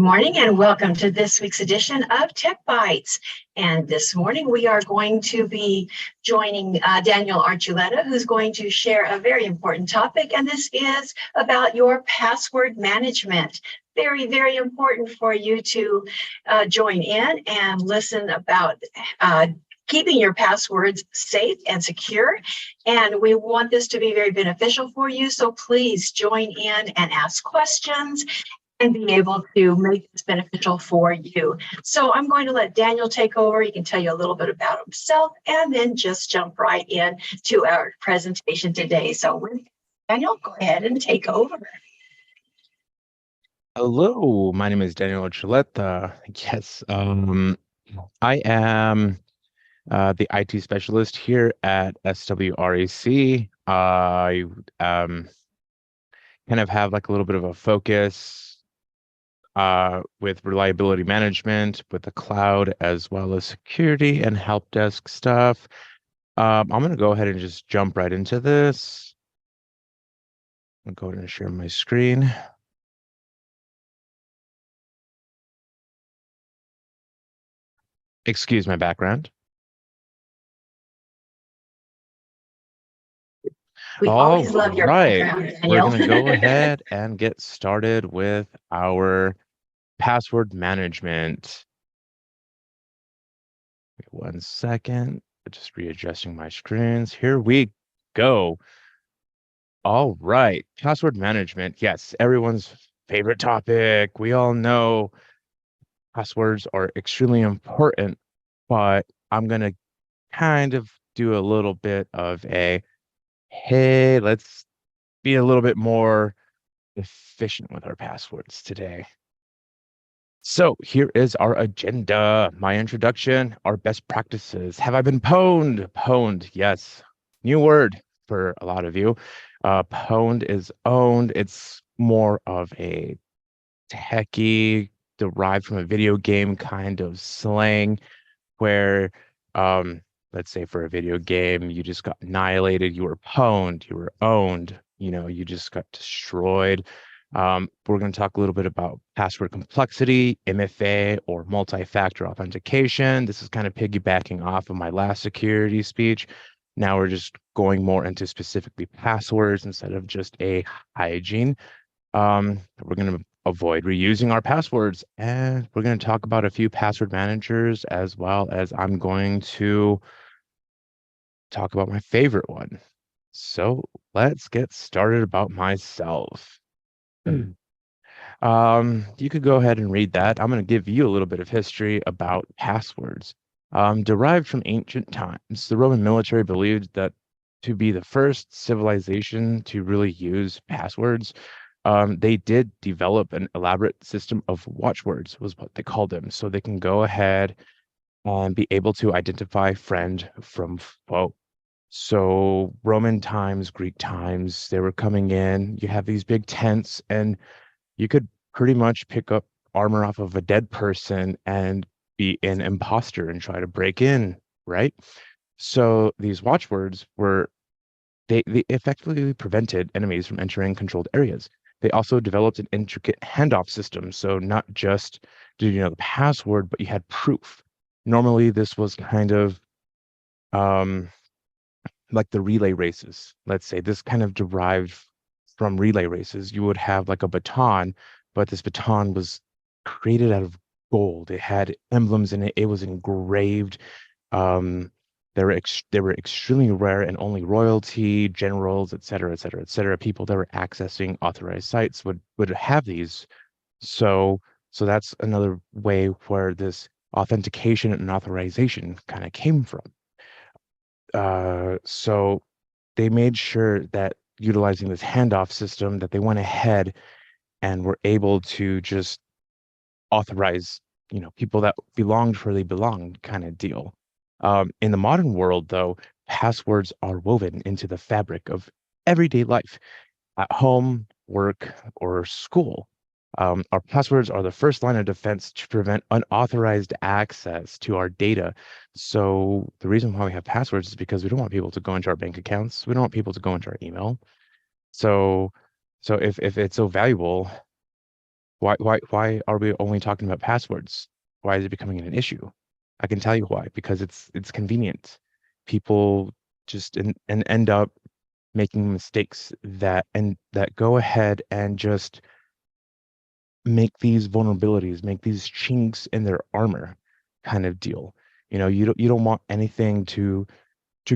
morning and welcome to this week's edition of Tech Bites. And this morning we are going to be joining Daniel Archuleta, who's going to share a very important topic. And this is about your password management. Very, very important for you to join in and listen about keeping your passwords safe and secure. And we want this to be very beneficial for you. So please join in and ask questions and be able to make this beneficial for you. So I'm going to let Daniel take over. He can tell you a little bit about himself and then just jump right in to our presentation today. So Daniel, go ahead and take over. Hello, my name is Daniel Archuleta. Yes, I am the IT specialist here at SWRAC. I kind of have like a little bit of a focus with reliability management, with the cloud, as well as security and help desk stuff. I'm going to go ahead and just jump right into this. I'll go ahead and share my screen. Excuse my background. We always love your background, Daniel. We're going to go ahead and get started with our password management. Wait 1 second, just readjusting my screens. Here we go. All right, password management. Yes, everyone's favorite topic. We all know passwords are extremely important, but I'm going to kind of do a little bit of a, hey, let's be a little bit more efficient with our passwords today. So here is our agenda, my introduction, our best practices. Have I been pwned? Pwned, yes. New word for a lot of you. Pwned is owned. It's more of a techie, derived from a video game kind of slang where, let's say for a video game, you just got annihilated, you were pwned, you were owned, you just got destroyed. We're going to talk a little bit about password complexity, MFA, or multi-factor authentication. This is kind of piggybacking off of my last security speech. Now we're just going more into specifically passwords instead of just a hygiene. We're going to avoid reusing our passwords, and we're going to talk about a few password managers, as well as I'm going to talk about my favorite one. So let's get started about myself. You could go ahead and read that. I'm going to give you a little bit of history about passwords. Derived from ancient times, the Roman military believed that to be the first civilization to really use passwords, they did develop an elaborate system of watchwords, was what they called them. So they can go ahead and be able to identify friend from foe. So Roman times, Greek times, they were coming in. You have these big tents, and you could pretty much pick up armor off of a dead person and be an imposter and try to break in, right? So these watchwords were, they effectively prevented enemies from entering controlled areas. They also developed an intricate handoff system. So not just did you know the password, but you had proof. Normally, this was kind of like the relay races. Let's say this kind of derived from relay races. You would have like a baton, but this baton was created out of gold. It had emblems in it. It was engraved. They were extremely rare, and only royalty, generals, et cetera, people that were accessing authorized sites would have these. So that's another way where this authentication and authorization kind of came from. So they made sure that utilizing this handoff system, that they went ahead and were able to just authorize, people that belonged where they belonged, kind of deal. In the modern world, though, passwords are woven into the fabric of everyday life, at home, work, or school. Our passwords are the first line of defense to prevent unauthorized access to our data. So the reason why we have passwords is because we don't want people to go into our bank accounts. We don't want people to go into our email. So if it's so valuable, Why are we only talking about passwords? Why is it becoming an issue? I can tell you why, because it's convenient. People just and end up making mistakes that go ahead and just make these vulnerabilities, make these chinks in their armor kind of deal. You don't want anything to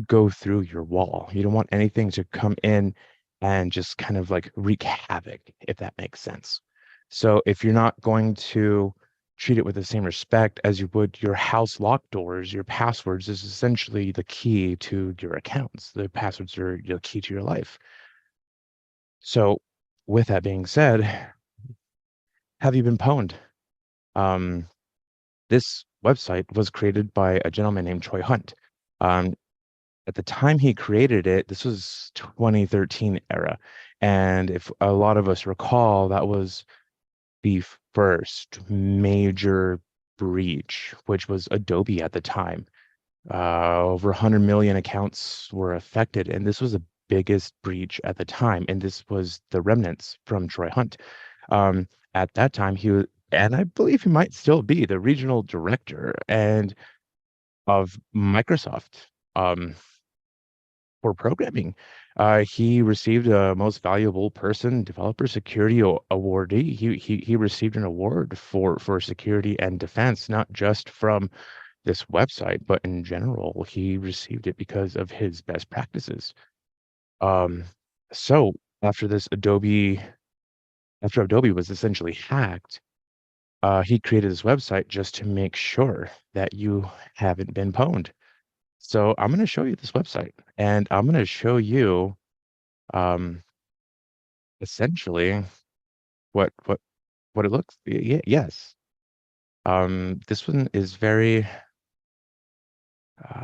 go through your wall. You don't want anything to come in and just kind of like wreak havoc, if that makes sense. So if you're not going to treat it with the same respect as you would your house lock doors, your passwords is essentially the key to your accounts. The passwords are the key to your life. So with that being said, have you been pwned? Um, this website was created by a gentleman named Troy Hunt. Um, at the time he created it, this was 2013 era. And if a lot of us recall, that was the first major breach, which was Adobe at the time. Over 100 million accounts were affected, and this was the biggest breach at the time. And this was the remnants from Troy Hunt. At that time, he was, and I believe he might still be the regional director and of Microsoft. For programming. He received a Most Valuable Person Developer Security Awardee. He received an award for security and defense, not just from this website, but in general. He received it because of his best practices. Um, so after after Adobe was essentially hacked, he created this website just to make sure that you haven't been pwned. So I'm going to show you this website, and I'm going to show you um, essentially what what it looks. Yes. This one is very.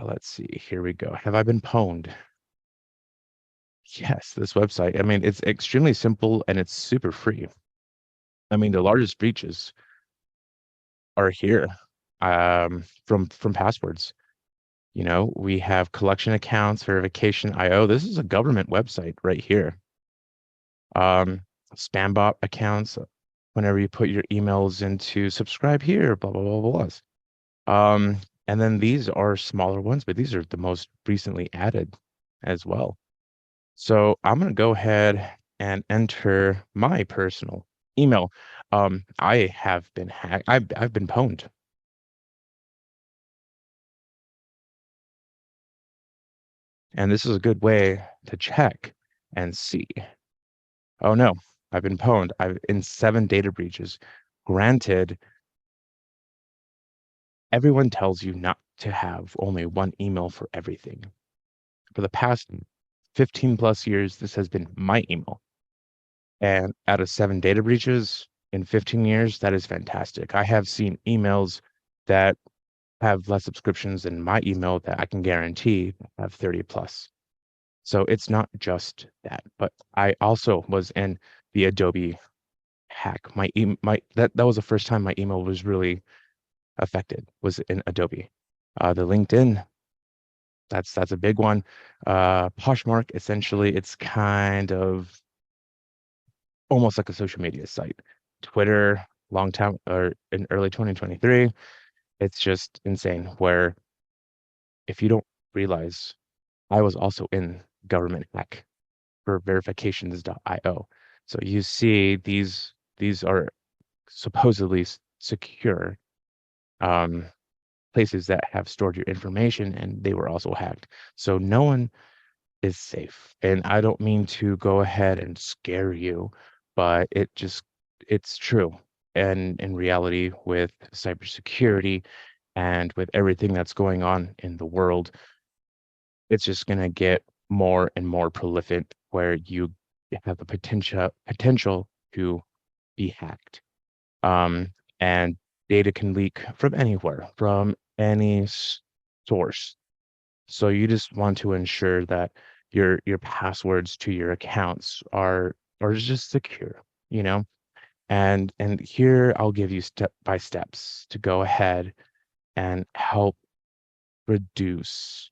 Let's see. Here we go. Have I been pwned? Yes, this website. I mean, it's extremely simple and it's super free. I mean, the largest breaches are here from passwords. We have collection accounts, verification IO. This is a government website right here. Spam bot accounts. Whenever you put your emails into subscribe here, blah blah blah blah. And then these are smaller ones, but these are the most recently added as well. So I'm gonna go ahead and enter my personal email. I have been hacked. I've been pwned. And this is a good way to check and see. Oh no, I've been pwned. I've in 7 data breaches. Granted, everyone tells you not to have only one email for everything. For the past 15 plus years, this has been my email. And out of 7 data breaches in 15 years, that is fantastic. I have seen emails that have less subscriptions than my email that I can guarantee have 30 plus. So it's not just that, but I also was in the Adobe hack. That was the first time my email was really affected, was in Adobe. The LinkedIn, that's a big one. Poshmark, essentially, it's kind of almost like a social media site. Twitter, long time or in early 2023, it's just insane. Where if you don't realize, I was also in government hack for verifications.io. So you see these are supposedly secure um, places that have stored your information, and they were also hacked. So no one is safe. And I don't mean to go ahead and scare you, but it's true. And in reality, with cybersecurity and with everything that's going on in the world, it's just going to get more and more prolific where you have the potential to be hacked. Um, and data can leak from anywhere, from any source. So you just want to ensure that your passwords to your accounts are just secure, you know? And here I'll give you step by steps to go ahead and help reduce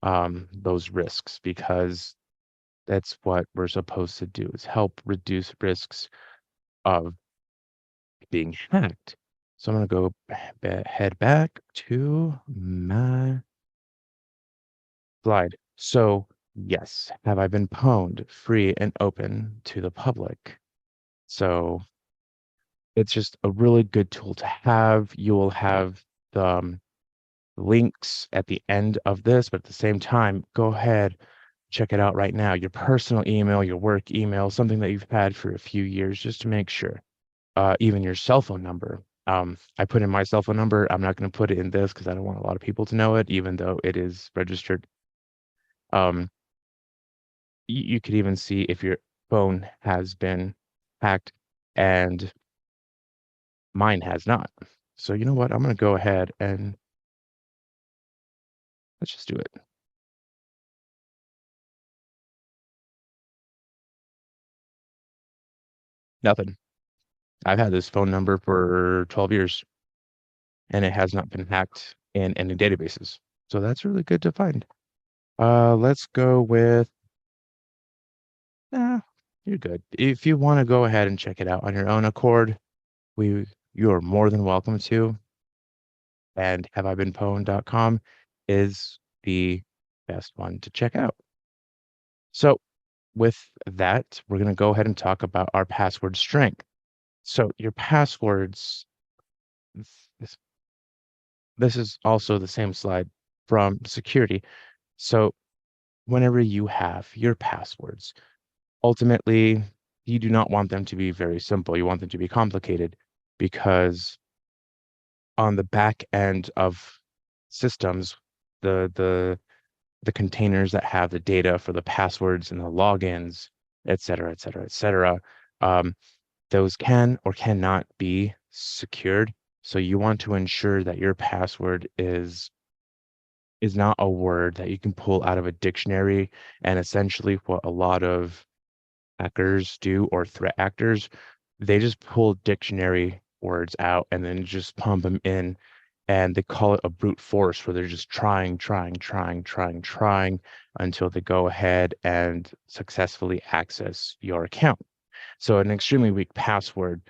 those risks, because that's what we're supposed to do, is help reduce risks of being hacked. So I'm going to go head back to my slide. So yes, have I been pwned free and open to the public? So it's just a really good tool to have. You will have the links at the end of this, but at the same time, go ahead, check it out right now. Your personal email, your work email, something that you've had for a few years, just to make sure. Even your cell phone number. I put in my cell phone number. I'm not going to put it in this because I don't want a lot of people to know it, even though it is registered. Um, you could even see if your phone has been hacked, and mine has not. So you know what? I'm going to go ahead and let's just do it. Nothing. I've had this phone number for 12 years, and it has not been hacked in any databases. So that's really good to find. Let's go with, you're good. If you want to go ahead and check it out on your own accord, you are more than welcome to. And haveibeenpwned.com is the best one to check out. So with that, we're going to go ahead and talk about our password strength. So your passwords, this, this is also the same slide from security. So whenever you have your passwords, ultimately, you do not want them to be very simple. You want them to be complicated because on the back end of systems, the containers that have the data for the passwords and the logins, et cetera, et cetera, et cetera, those can or cannot be secured. So you want to ensure that your password is not a word that you can pull out of a dictionary. And essentially what a lot of hackers do, or threat actors, they just pull dictionary words out and then just pump them in, and they call it a brute force, where they're just trying until they go ahead and successfully access your account. So an extremely weak password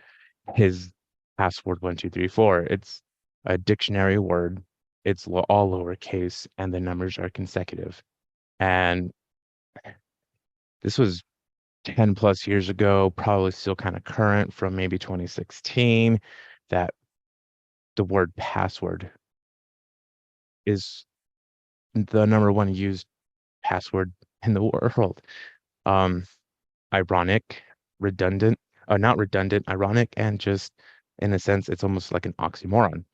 is password 1234. It's a dictionary word. It's all lowercase and the numbers are consecutive. And this was 10 plus years ago, probably still kind of current from maybe 2016, that the word password is the number one used password in the world. Um, Ironic, redundant, not redundant, ironic, and just in a sense, it's almost like an oxymoron.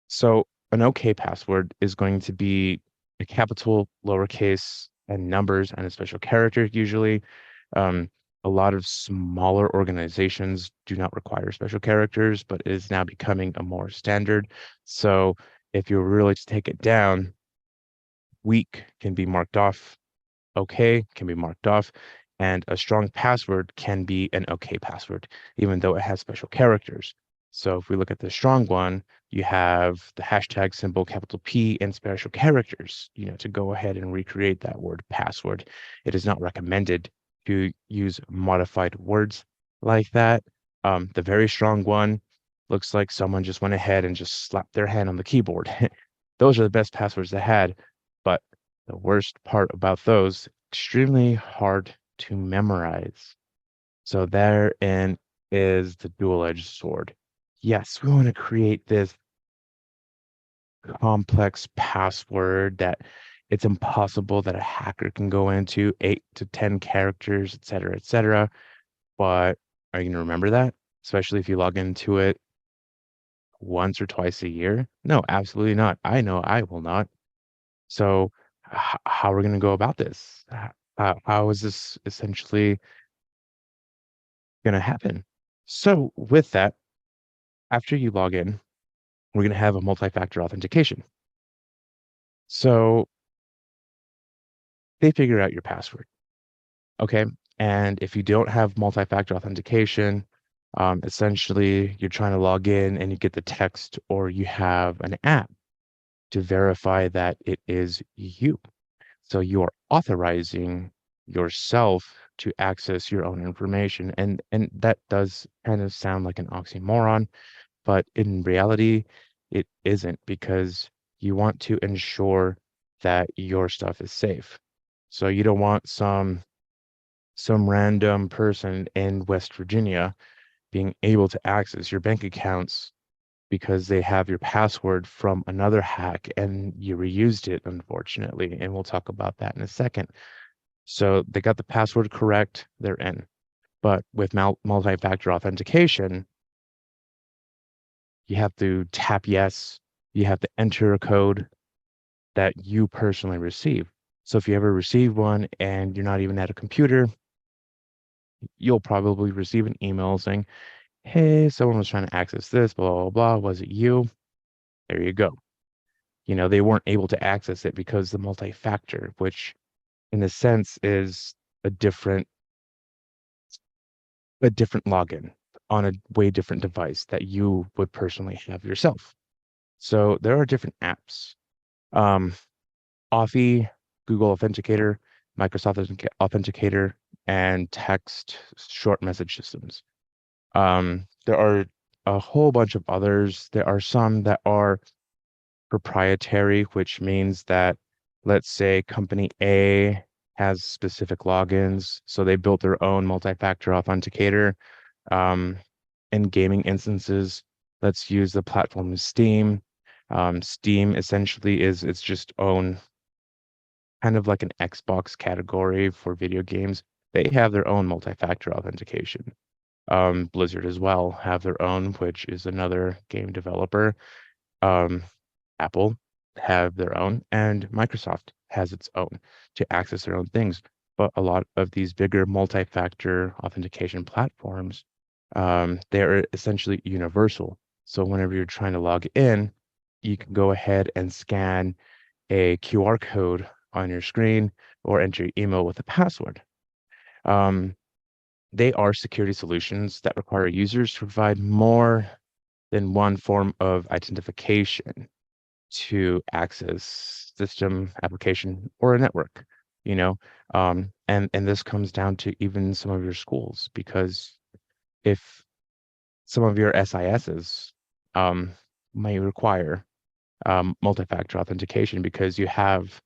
So an OK password is going to be a capital, lowercase, and numbers, and a special character usually. Um, a lot of smaller organizations do not require special characters, but it is now becoming a more standard. So if you really to take it down, weak can be marked off, OK can be marked off, and a strong password can be an OK password, even though it has special characters. So if we look at the strong one, you have the hashtag symbol, capital P, and special characters, to go ahead and recreate that word password. It is not recommended to use modified words like that. The very strong one looks like someone just went ahead and just slapped their hand on the keyboard. Those are the best passwords they had, but the worst part about those, extremely hard to memorize. So therein is the dual-edged sword. Yes, we want to create this complex password that it's impossible that a hacker can go into, 8 to 10 characters, et cetera, et cetera. But are you going to remember that? Especially if you log into it once or twice a year? No, absolutely not. I know I will not. So how are we going to go about this? How is this essentially going to happen? So with that, after you log in, we're going to have a multi-factor authentication. So they figure out your password. Okay. And if you don't have multi-factor authentication, essentially you're trying to log in and you get the text, or you have an app to verify that it is you. So you are authorizing yourself to access your own information. And that does kind of sound like an oxymoron, but in reality, it isn't, because you want to ensure that your stuff is safe. So you don't want some random person in West Virginia being able to access your bank accounts because they have your password from another hack and you reused it, unfortunately. And we'll talk about that in a second. So they got the password correct, they're in. But with multi-factor authentication, you have to tap yes, you have to enter a code that you personally receive. So if you ever receive one and you're not even at a computer, you'll probably receive an email saying, hey, someone was trying to access this, blah, blah, blah. Was it you? There you go. You know, they weren't able to access it because the multi-factor, which in a sense is a different login on a way different device that you would personally have yourself. So there are different apps. Authy, Google Authenticator, Microsoft Authenticator, and text short message systems. There are a whole bunch of others. There are some that are proprietary, which means that, let's say, company A has specific logins, so they built their own multi-factor authenticator. In gaming instances, let's use the platform Steam. Steam essentially is its just own kind of like an Xbox category for video games. They have their own multi-factor authentication. Blizzard as well have their own, which is another game developer. Apple have their own, and Microsoft has its own to access their own things. But a lot of these bigger multi-factor authentication platforms, they're essentially universal. So whenever you're trying to log in, you can go ahead and scan a QR code on your screen or enter your email with a password. They are security solutions that require users to provide more than one form of identification to access system, application, or a network, you know. And this comes down to even some of your schools, because if some of your SISs may require multi-factor authentication because you have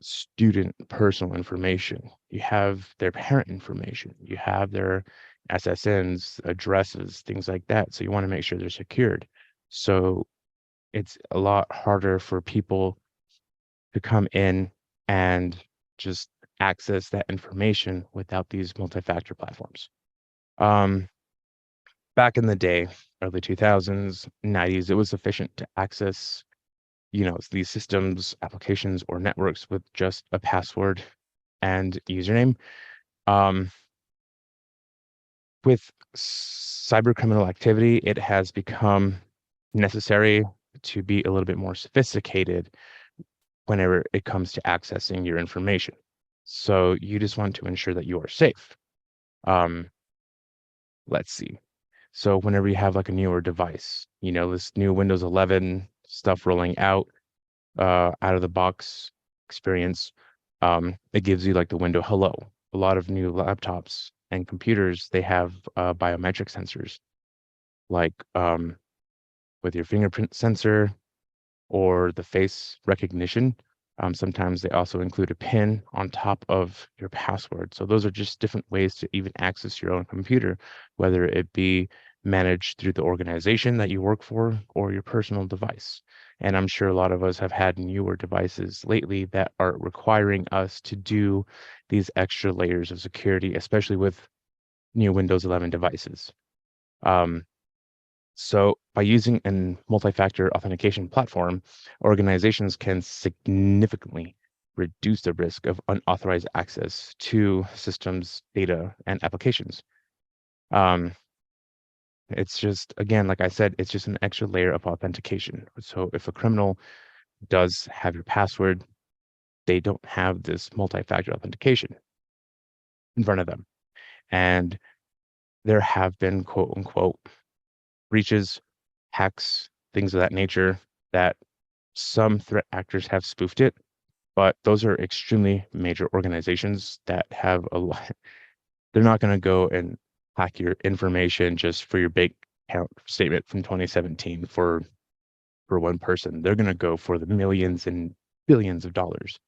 student personal information, you have their parent information, you have their SSNs, addresses, things like that. So you want to make sure they're secured. So it's a lot harder for people to come in and just access that information without these multi-factor platforms. Back in the day, early 2000s, 90s, it was sufficient to access, you know, these systems, applications, or networks with just a password and username. With cyber criminal activity, it has become necessary to be a little bit more sophisticated whenever it comes to accessing your information. So you just want to ensure that you are safe. Let's see. So whenever you have like a newer device, you know, this new Windows 11 stuff rolling out of the box experience, it gives you like the window hello. A lot of new laptops and computers, they have biometric sensors, like with your fingerprint sensor or the face recognition. Sometimes they also include a PIN on top of your password. So those are just different ways to even access your own computer, whether it be managed through the organization that you work for or your personal device. And I'm sure a lot of us have had newer devices lately that are requiring us to do these extra layers of security, especially with new Windows 11 devices. So by using a multi-factor authentication platform, organizations can significantly reduce the risk of unauthorized access to systems, data, and applications. It's just, again, like I said, it's just an extra layer of authentication. So if a criminal does have your password, they don't have this multi-factor authentication in front of them. And there have been, quote unquote, breaches, hacks, things of that nature, that some threat actors have spoofed it, but those are extremely major organizations that have They're not going to go and hack your information just for your bank account statement from 2017 for one person. They're going to go for the millions and billions of dollars.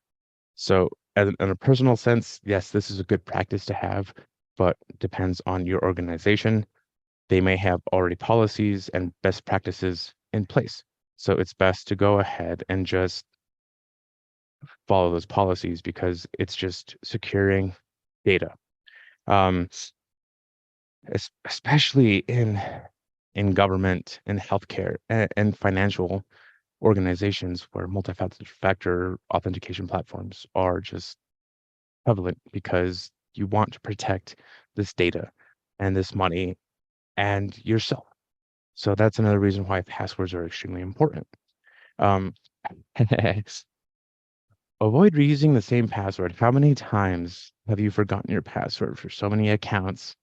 So, in a personal sense, yes, this is a good practice to have, but depends on your organization. They may have already policies and best practices in place. So it's best to go ahead and just follow those policies because it's just securing data. Um, Especially in government and healthcare and financial organizations where multi-factor authentication platforms are just prevalent because you want to protect this data and this money and yourself. So that's another reason why passwords are extremely important. Um, avoid reusing the same password. How many times have you forgotten your password for so many accounts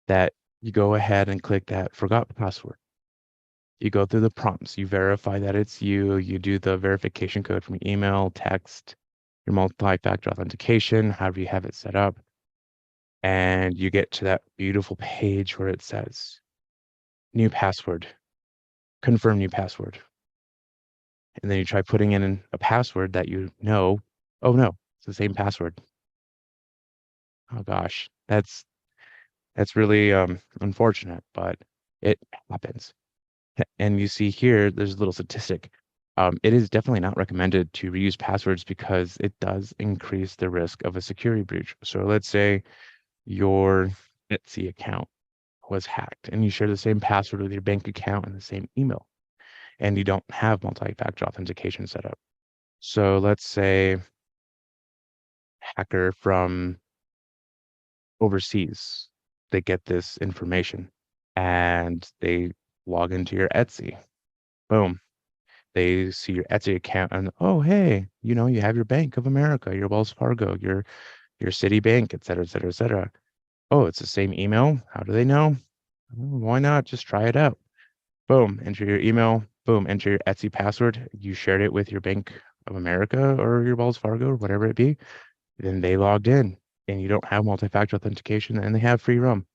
that you go ahead and click that forgot password? You go through the prompts, you verify that it's you do the verification code from email, text, your multi-factor authentication, however you have it set up, and you get to that beautiful page where it says new password, confirm new password. And then you try putting in a password that you know, oh no, it's the same password. Oh gosh, that's really unfortunate, but it happens. And you see here, there's a little statistic. It is definitely not recommended to reuse passwords because it does increase the risk of a security breach. So let's say your Etsy account was hacked and you share the same password with your bank account and the same email, and you don't have multi-factor authentication set up. So let's say hacker from overseas, they get this information and they log into your Etsy. Boom. They see your Etsy account and, oh, hey, you have your Bank of America, your Wells Fargo, your Citibank, et cetera, et cetera, et cetera. Oh, it's the same email. How do they know? Why not just try it out? Boom, enter your email. Boom, enter your Etsy password. You shared it with your Bank of America or your Wells Fargo or whatever it be. Then they logged in and you don't have multi-factor authentication and they have free roam.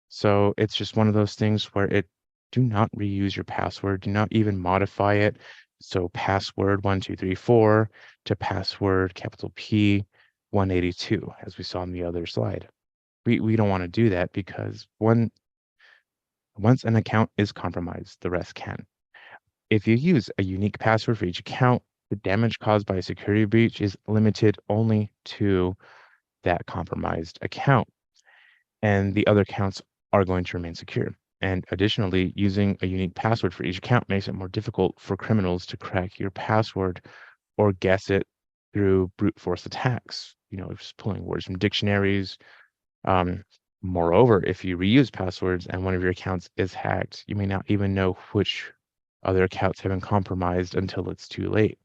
So it's just one of those things where do not reuse your password. Do not even modify it. So password 1234 to password capital P 182, as we saw on the other slide. We don't want to do that because once an account is compromised, the rest can. If you use a unique password for each account, the damage caused by a security breach is limited only to that compromised account, and the other accounts are going to remain secure. And additionally, using a unique password for each account makes it more difficult for criminals to crack your password or guess it through brute force attacks, just pulling words from dictionaries. Moreover, if you reuse passwords and one of your accounts is hacked, you may not even know which other accounts have been compromised until it's too late.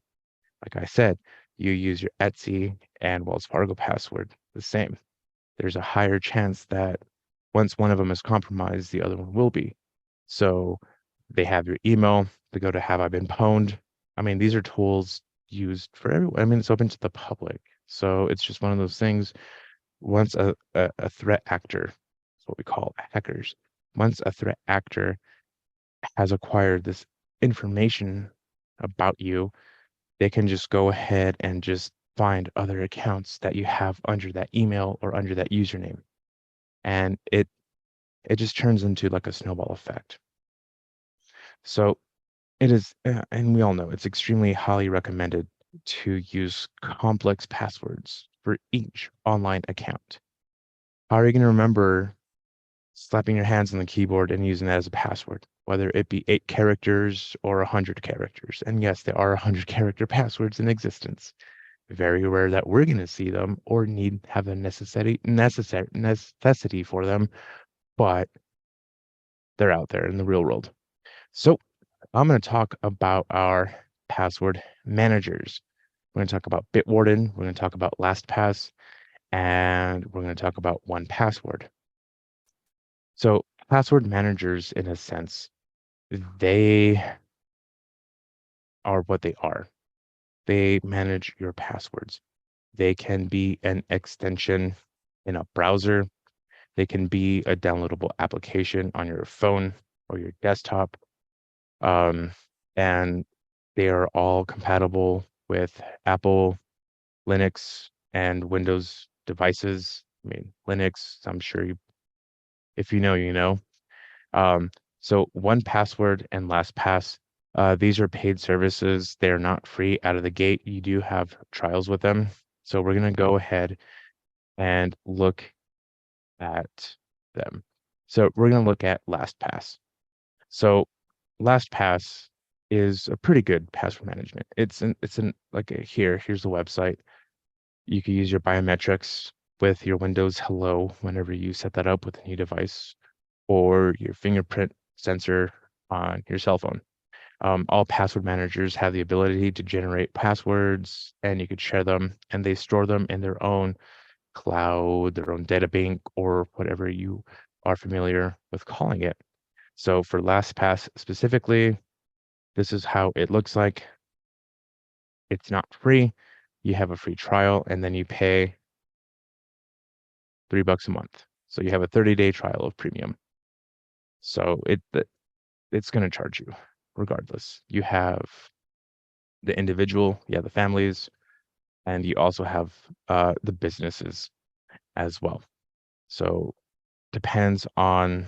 Like I said, you use your Etsy and Wells Fargo password the same. There's a higher chance that once one of them is compromised, the other one will be. So they have your email, they go to have I been pwned. I mean, these are tools used for everyone. I mean, it's open to the public. So it's just one of those things. Once a threat actor, that's what we call hackers, once a threat actor has acquired this information about you, they can just go ahead and just find other accounts that you have under that email or under that username. And it just turns into like a snowball effect. So it is, and we all know it's extremely highly recommended to use complex passwords for each online account. How are you going to remember slapping your hands on the keyboard and using that as a password, whether it be 8 characters or 100 characters? And yes, there are 100-character passwords in existence. Very rare that we're going to see them or have a necessity for them, but they're out there in the real world. So I'm going to talk about our password managers. We're going to talk about Bitwarden, we're going to talk about LastPass, and we're going to talk about 1Password. So password managers, in a sense, they are what they are. They manage your passwords. They can be an extension in a browser. They can be a downloadable application on your phone or your desktop. And they are all compatible with Apple, Linux, and Windows devices. I mean, Linux, I'm sure if you know, you know. Um, so 1Password and LastPass, these are paid services. They're not free out of the gate. You do have trials with them. So we're going to go ahead and look at them. So we're going to look at LastPass. So LastPass is a pretty good password management. It's like here's the website. You can use your biometrics with your Windows Hello whenever you set that up with a new device, or your fingerprint sensor on your cell phone. All password managers have the ability to generate passwords, and you could share them, and they store them in their own cloud, their own data bank, or whatever you are familiar with calling it. So for LastPass specifically, this is how it looks like. It's not free. You have a free trial, and then you pay $3 a month. So you have a 30-day trial of premium. So it's going to charge you regardless. You have the individual, you have the families, and you also have the businesses as well. So depends on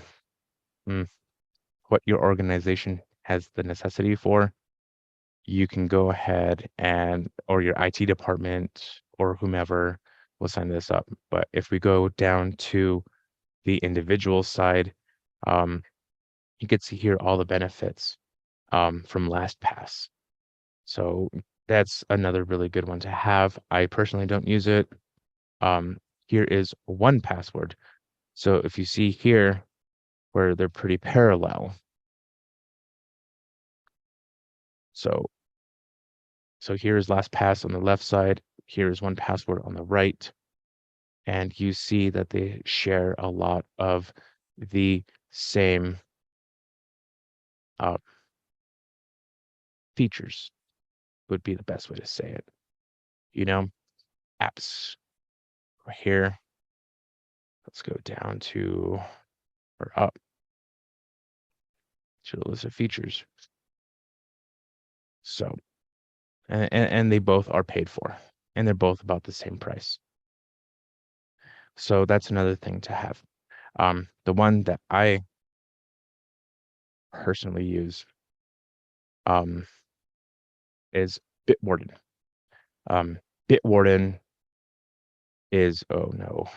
what your organization has the necessity for. You can go ahead or your IT department or whomever will sign this up. But if we go down to the individual side, you can see here all the benefits from LastPass. So that's another really good one to have. I personally don't use it. Here is 1Password. So if you see here where they're pretty parallel. So here's LastPass on the left side. Here's 1Password on the right. And you see that they share a lot of the same features would be the best way to say it. You know, apps right here. Let's go down to or up to the list of features. So, and they both are paid for, and they're both about the same price. So that's another thing to have. The one that I personally use is Bitwarden. Bitwarden is, oh no.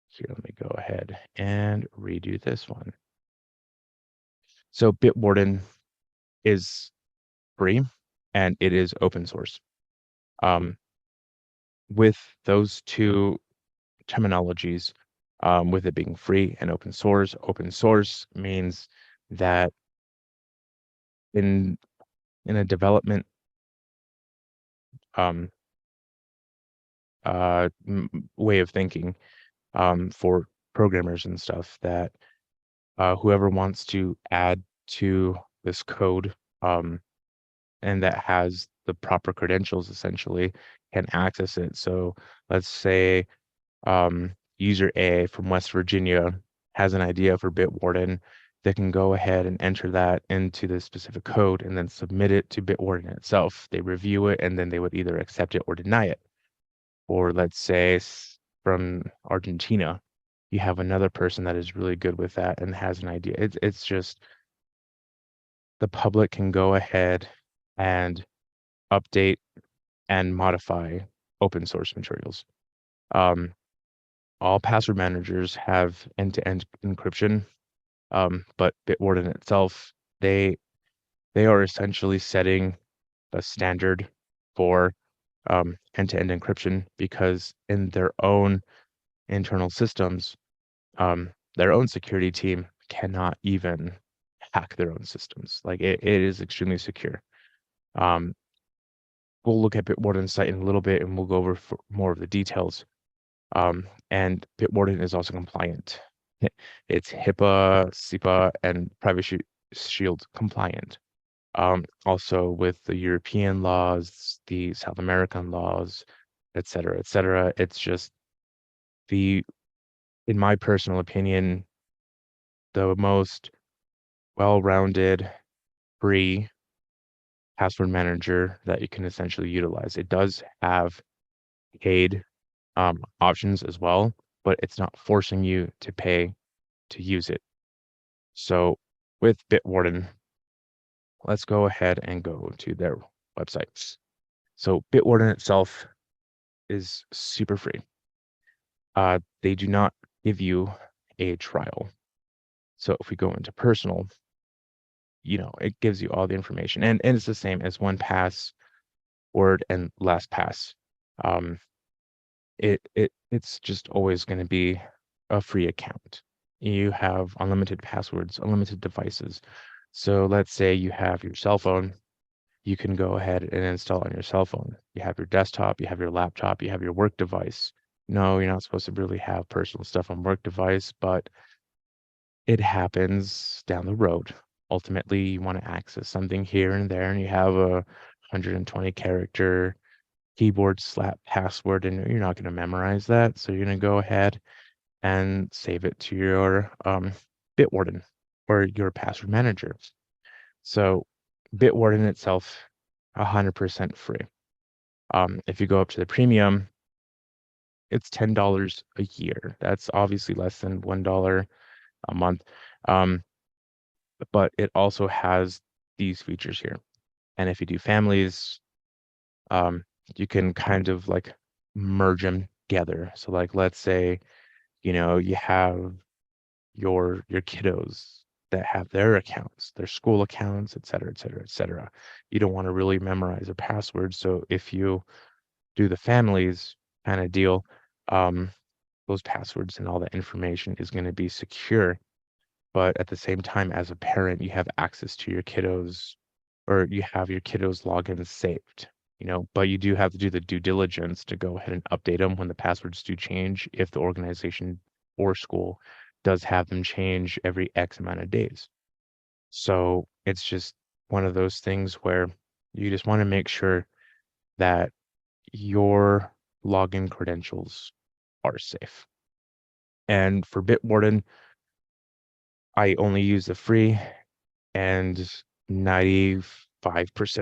Here, let me go ahead and redo this one. So Bitwarden is free and it is open source. With those two terminologies, with it being free and open source means that in a development way of thinking for programmers and stuff, that whoever wants to add to this code and that has the proper credentials essentially can access it. So let's say user A from West Virginia has an idea for Bitwarden. They can go ahead and enter that into the specific code and then submit it to Bitwarden itself. They review it and then they would either accept it or deny it. Or let's say from Argentina, you have another person that is really good with that and has an idea. It's just the public can go ahead and update and modify open source materials. All password managers have end-to-end encryption, but Bitwarden itself, they are essentially setting a standard for end-to-end encryption, because in their own internal systems, their own security team cannot even hack their own systems. Like it is extremely secure. We'll look at Bitwarden's site in a little bit and we'll go over more of the details. And Bitwarden is also compliant. It's HIPAA, SIPA, and Privacy Shield compliant. Also with the European laws, the South American laws, et cetera, et cetera. It's just in my personal opinion, the most well-rounded free password manager that you can essentially utilize. It does have paid options as well, but it's not forcing you to pay to use it. So with Bitwarden, let's go ahead and go to their website. So Bitwarden itself is super free. They do not give you a trial. So if we go into personal, it gives you all the information, and it's the same as 1Password and LastPass. It's just always going to be a free account. You have unlimited passwords, unlimited devices. So let's say you have your cell phone, you can go ahead and install on your cell phone. You have your desktop, you have your laptop, you have your work device. No, you're not supposed to really have personal stuff on work device, but it happens down the road. Ultimately, you want to access something here and there, and you have a 120 character keyboard slap password, and you're not going to memorize that. So you're going to go ahead and save it to your Bitwarden or your password manager. So Bitwarden itself, 100% free. If you go up to the premium, it's $10 a year. That's obviously less than $1 a month. But it also has these features here. And if you do families, you can kind of like merge them together. So like, let's say, you have your kiddos that have their accounts, their school accounts, et cetera, et cetera, et cetera. You don't want to really memorize a password. So if you do the families kind of deal, those passwords and all that information is going to be secure. But at the same time, as a parent, you have access to your kiddos, or you have your kiddos logins saved, but you do have to do the due diligence to go ahead and update them when the passwords do change, if the organization or school does have them change every X amount of days. So it's just one of those things where you just want to make sure that your login credentials are safe. And for Bitwarden, I only use the free, and 95%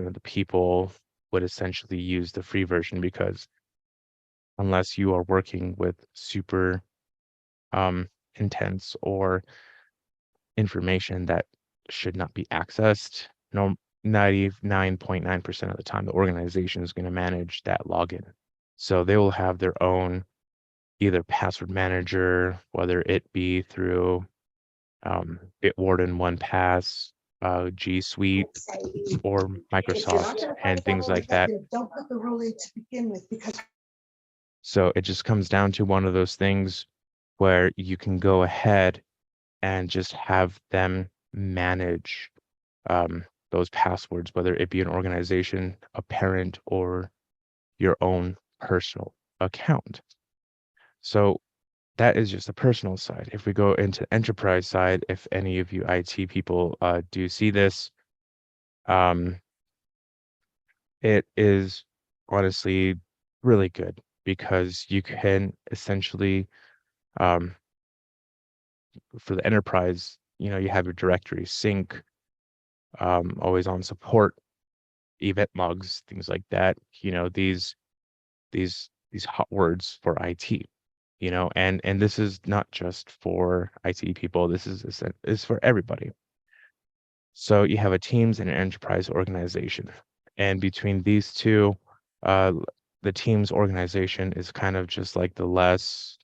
of the people would essentially use the free version, because unless you are working with super intense or information that should not be accessed, no, 99.9% of the time, the organization is going to manage that login. So they will have their own either password manager, whether it be through Bitwarden, 1Pass, G Suite, or Microsoft, and things like that. Don't put the rule in to begin with, because So it just comes down to one of those things where you can go ahead and just have them manage those passwords, whether it be an organization, a parent, or your own personal account. So that is just the personal side. If we go into enterprise side, if any of you IT people do see this, it is honestly really good, because you can essentially, for the enterprise, you have your directory sync, always on support, event logs, things like that. These hot words for IT. And this is not just for IT people. This is for everybody. So you have a Teams and an enterprise organization, and between these two, the Teams organization is kind of just like the less,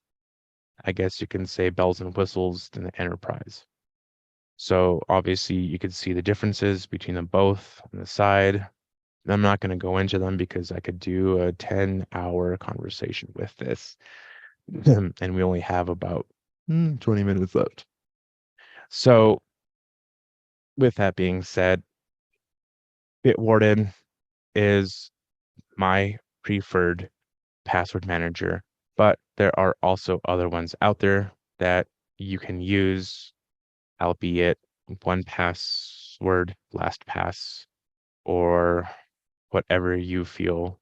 I guess you can say, bells and whistles than the enterprise. So obviously you can see the differences between them both on the side. I'm not going to go into them because I could do a 10-hour conversation with this. And we only have about 20 minutes left. So with that being said, Bitwarden is my preferred password manager, but there are also other ones out there that you can use, albeit 1Password, LastPass, or whatever you feel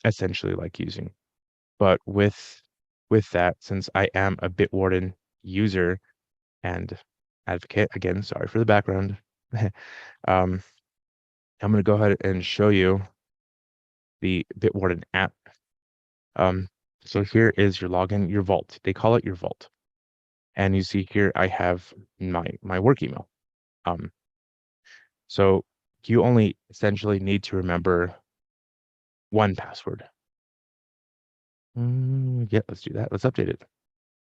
essentially like using. But with with that, since I am a Bitwarden user and advocate, again, sorry for the background, I'm going to go ahead and show you the Bitwarden app. So here is your login, your vault. They call it your vault. And you see here I have my work email. So you only essentially need to remember one password. Yeah, let's do that. Let's update it.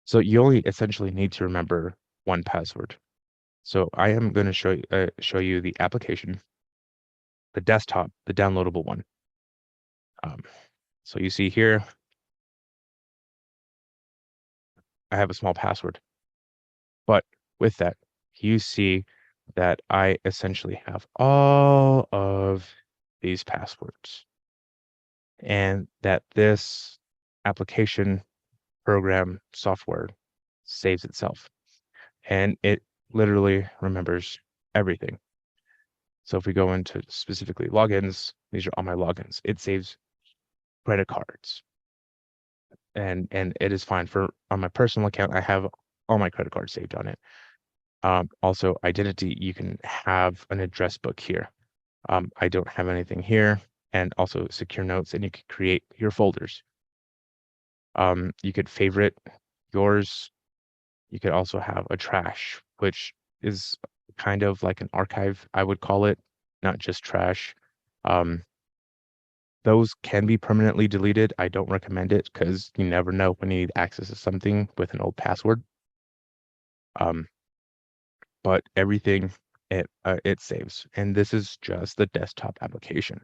So you only essentially need to remember one password. So I am going to show you the application, the desktop, the downloadable one. So you see here, I have a small password, but with that, you see that I essentially have all of these passwords, and that this application, program, software saves itself, and it literally remembers everything. So if we go into specifically logins, these are all my logins. It saves credit cards, and it is fine for on my personal account. I have all my credit cards saved on it. Also identity, you can have an address book here. I don't have anything here, and also secure notes, and you can create your folders. You could favorite yours. You could also have a trash, which is kind of like an archive, I would call it, not just trash. Those can be permanently deleted. I don't recommend it because you never know when you need access to something with an old password. But everything it saves, and this is just the desktop application.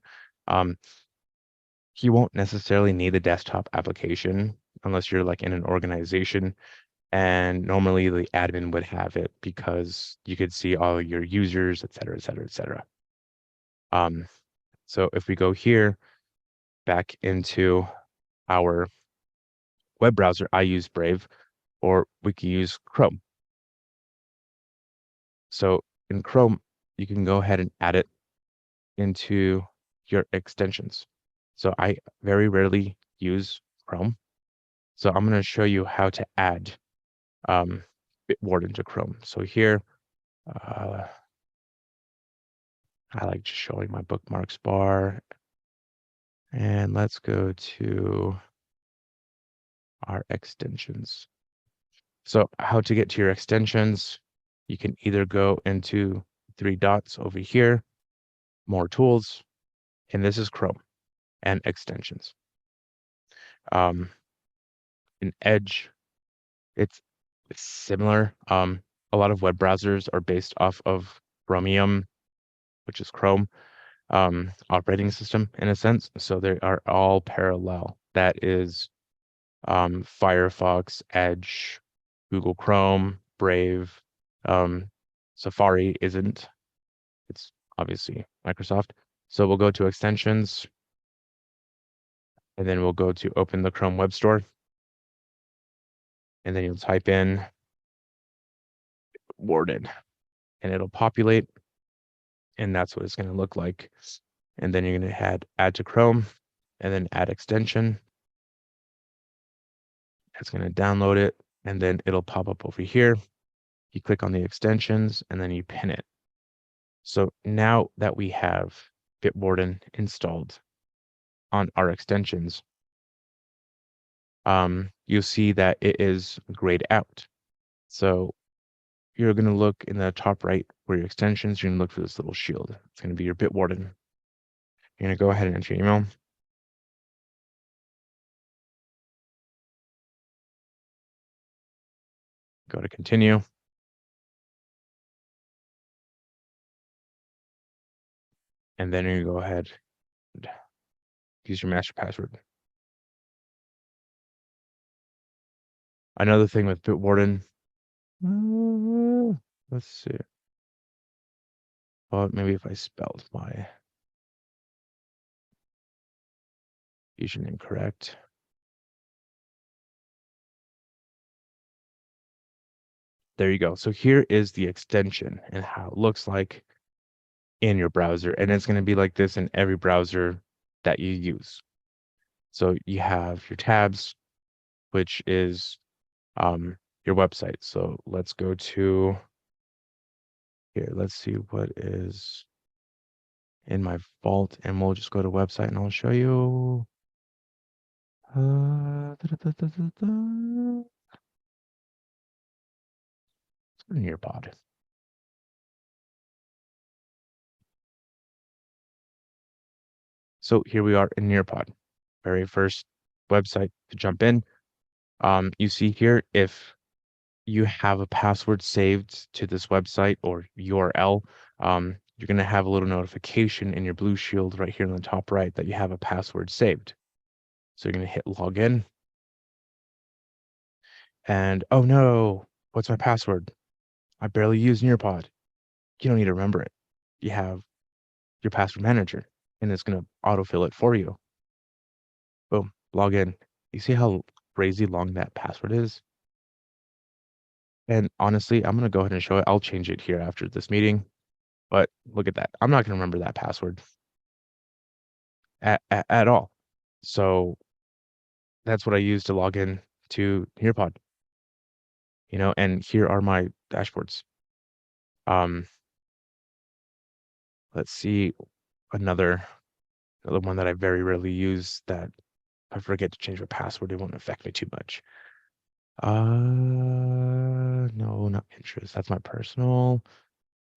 You won't necessarily need the desktop application unless you're like in an organization, and normally the admin would have it because you could see all your users, et cetera, et cetera, et cetera. So if we go here back into our web browser, I use Brave, or we can use Chrome. So in Chrome, you can go ahead and add it into your extensions. So I very rarely use Chrome. So I'm going to show you how to add Bitwarden to Chrome. So here, I like just showing my bookmarks bar. And let's go to our extensions. So how to get to your extensions, you can either go into 3 dots over here, more tools, and this is Chrome and extensions. In Edge, it's similar. A lot of web browsers are based off of Chromium, which is Chrome operating system in a sense. So they are all parallel. That is Firefox, Edge, Google Chrome, Brave. Safari isn't. It's obviously Microsoft. So we'll go to extensions, and then we'll go to open the Chrome Web Store. And then you'll type in Warden, and it'll populate. And that's what it's going to look like. And then you're going to add to Chrome, and then add extension. It's going to download it, and then it'll pop up over here. You click on the extensions, and then you pin it. So now that we have Bitwarden installed on our extensions, you'll see that it is grayed out. So you're going to look in the top right where your extensions, you're going to look for this little shield. It's going to be your Bitwarden. You're going to go ahead and enter your email. Go to continue. And then you go ahead and use your master password. Another thing with Bitwarden, let's see. Well, maybe if I spelled my username correct. There you go. So here is the extension and how it looks like in your browser. And it's going to be like this in every browser that you use. So you have your tabs, which is your website. So let's go to here. Let's see what is in my vault, and we'll just go to website and I'll show you. Let's go to Nearpod. So here we are in Nearpod, very first website to jump in. You see here, if you have a password saved to this website or URL, you're going to have a little notification in your blue shield right here in the top right that you have a password saved. So you're going to hit login. And oh no, what's my password? I barely use Nearpod. You don't need to remember it. You have your password manager, and it's going to autofill it for you. Boom, log in. You see how crazy long that password is? And honestly, I'm going to go ahead and show it. I'll change it here after this meeting. But look at that. I'm not going to remember that password at all. So that's what I use to log in to Nearpod. And here are my dashboards. Let's see another one that I very rarely use that if I forget to change my password, it won't affect me too much. No, not Pinterest. That's my personal.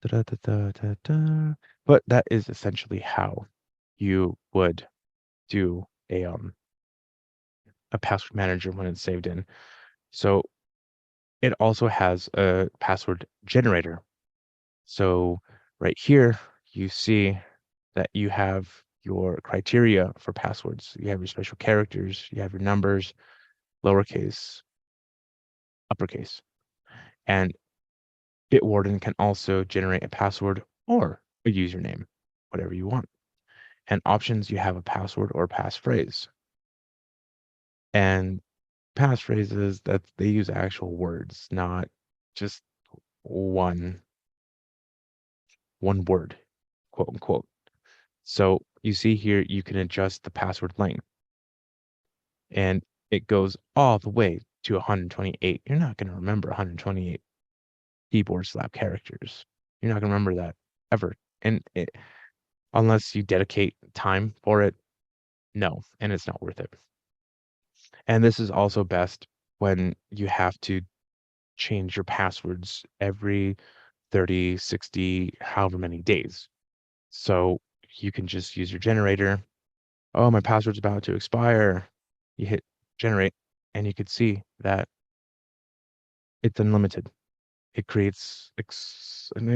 But that is essentially how you would do a password manager when it's saved in. So it also has a password generator. So right here, you see that you have your criteria for passwords. You have your special characters, you have your numbers, lowercase, uppercase. And Bitwarden can also generate a password or a username, whatever you want. And options, you have a password or passphrase. And passphrases, that they use actual words, not just one word, quote unquote. So you see here, you can adjust the password length, and it goes all the way to 128. You're not going to remember 128 keyboard slap characters. You're not going to remember that ever. And unless you dedicate time for it, no, and it's not worth it. And this is also best when you have to change your passwords every 30, 60, however many days. So you can just use your generator. Oh, my password's about to expire. You hit generate, and you could see that it's unlimited. It creates an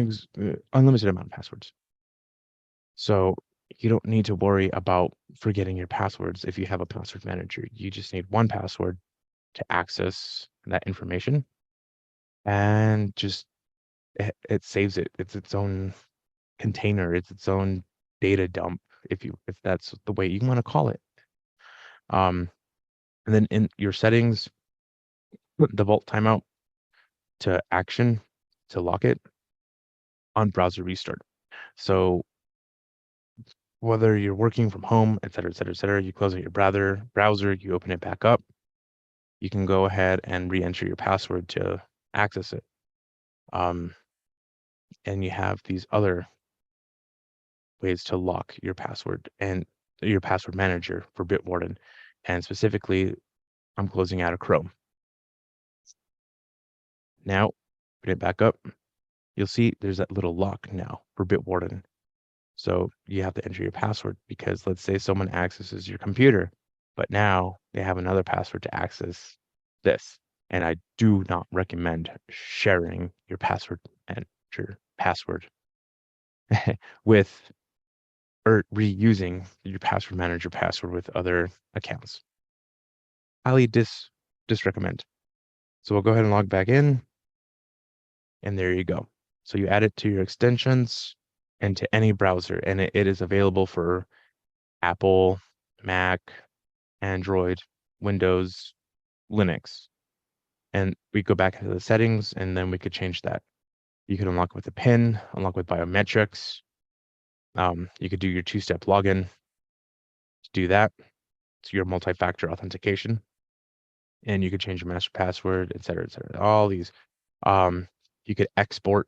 unlimited amount of passwords. So you don't need to worry about forgetting your passwords if you have a password manager. You just need one password to access that information, and just it saves it. It's its own container. It's its own data dump, if that's the way you want to call it. And then in your settings, put the vault timeout to action to lock it on browser restart. So whether you're working from home, et cetera, et cetera, et cetera, you close out your browser, you open it back up, you can go ahead and re-enter your password to access it. And you have these other ways to lock your password and your password manager for Bitwarden. And specifically, I'm closing out of Chrome. Now, open it back up. You'll see there's that little lock now for Bitwarden. So you have to enter your password, because let's say someone accesses your computer, but now they have another password to access this. And I do not recommend sharing your password and your password with, or reusing your password manager password with other accounts. Highly disrecommend. So we'll go ahead and log back in, and there you go. So you add it to your extensions and to any browser, and it is available for Apple, Mac, Android, Windows, Linux. And we go back into the settings, and then we could change that. You could unlock with a PIN, unlock with biometrics. You could do your two-step login to do that. It's your multi-factor authentication. and you could change your master password, et cetera, et cetera. All these. You could export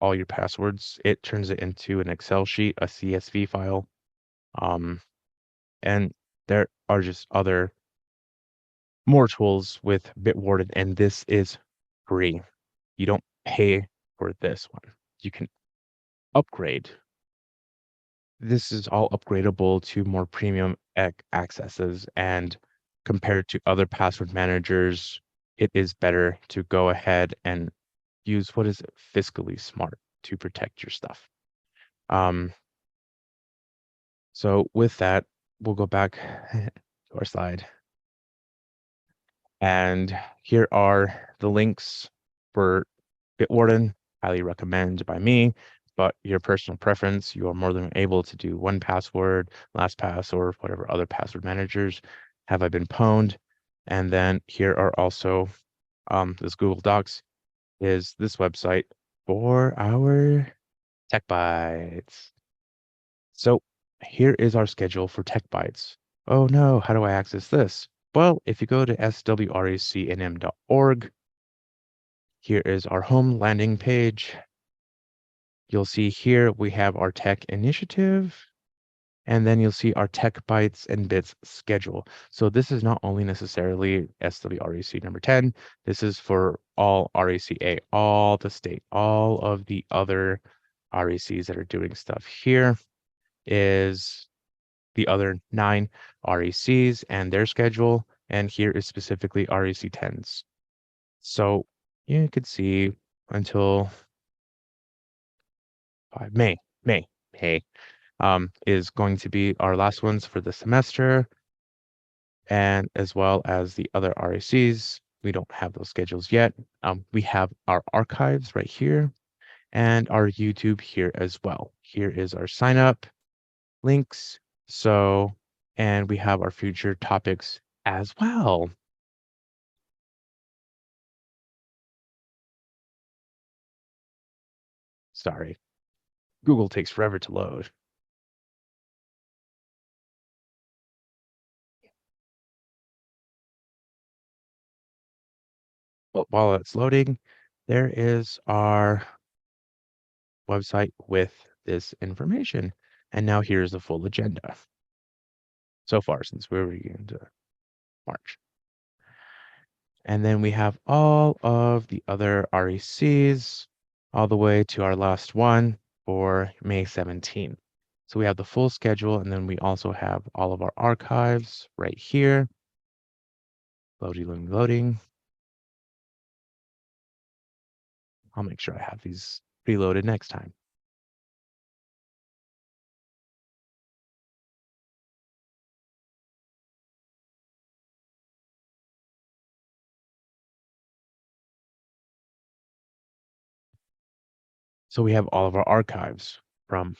all your passwords. It turns it into an Excel sheet, a CSV file. And there are just other more tools with Bitwarden, and this is free. You don't pay for this one. You can upgrade. This is all upgradable to more premium accesses, and compared to other password managers, it is better to go ahead and use what is fiscally smart to protect your stuff. So with that, we'll go back to our slide. And here are the links for Bitwarden, highly recommend by me, but your personal preference, you are more than able to do 1Password, LastPass, or whatever other password managers have I been pwned. And then here are also this Google Docs is this website for our Tech Bytes. So here is our schedule for Tech Bytes. Oh no, how do I access this? Well, if you go to swracnm.org, here is our home landing page. You'll see here we have our tech initiative, and then you'll see our Tech Bytes and Bits schedule. So this is not only necessarily SWRAC number 10, this is for all RACA, all the state, all of the other RACs that are doing stuff. Here is the other 9 RACs and their schedule, and here is specifically RAC 10s. So you could see until May is going to be our last ones for the semester, and as well as the other RACs. We don't have those schedules yet. We have our archives right here and our YouTube here as well. Here is our sign up links. So, and we have our future topics as well. Sorry, Google takes forever to load. But while it's loading, there is our website with this information. And now here's the full agenda so far since we're into March. And then we have all of the other RECs all the way to our last one for May 17th. So we have the full schedule, and then we also have all of our archives right here. Loading. I'll make sure I have these preloaded next time. So we have all of our archives from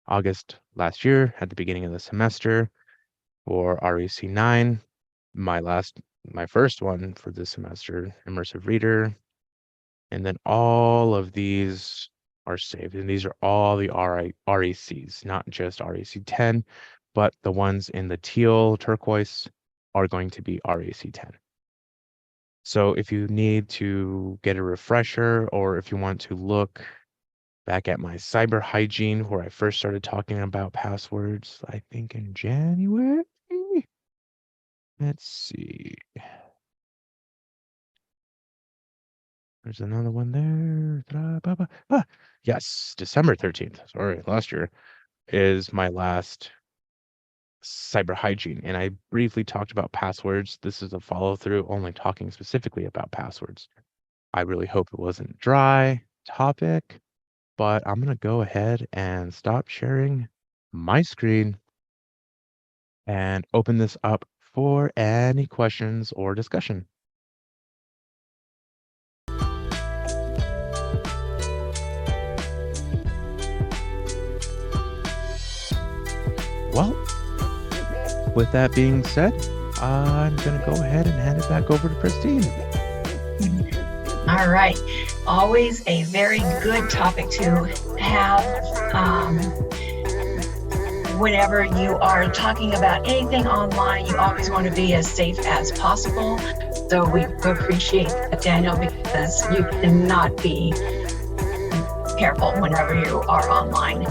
August last year at the beginning of the semester for REC 9, my first one for this semester, Immersive Reader. And then all of these are saved. And these are all the RECs, not just REC 10, but the ones in the teal turquoise are going to be REC 10. So if you need to get a refresher, or if you want to look back at my cyber hygiene where I first started talking about passwords, I think in January. Let's see. There's another one there. Yes, December 13th. Sorry, last year is my last cyber hygiene. And I briefly talked about passwords. This is a follow through, only talking specifically about passwords. I really hope it wasn't a dry topic, but I'm going to go ahead and stop sharing my screen and open this up for any questions or discussion. Well, with that being said, I'm going to go ahead and hand it back over to Christine. All right. Always a very good topic to have whenever you are talking about anything online. You always want to be as safe as possible. So we appreciate that, Daniel, because you cannot be careful whenever you are online.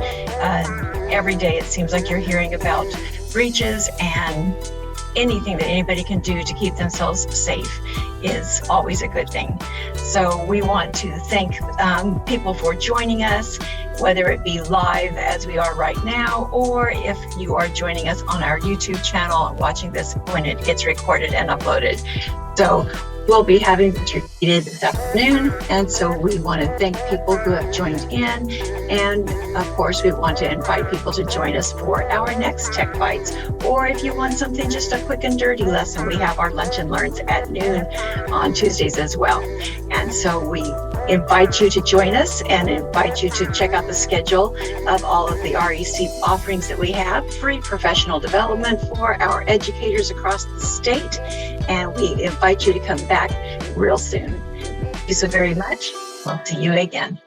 Every day it seems like you're hearing about breaches, and anything that anybody can do to keep themselves safe is always a good thing. So we want to thank people for joining us, whether it be live as we are right now, or if you are joining us on our YouTube channel and watching this when it gets recorded and uploaded. So we'll be having this repeated this afternoon, and so we want to thank people who have joined in, and of course we want to invite people to join us for our next Tech Bites, or if you want something just a quick and dirty lesson, we have our Lunch and Learns at noon on Tuesdays as well. And so we invite you to join us and invite you to check out the schedule of all of the REC offerings that we have. Free professional development for our educators across the state, and we invite you to come back real soon. Thank you so very much. We'll see you again.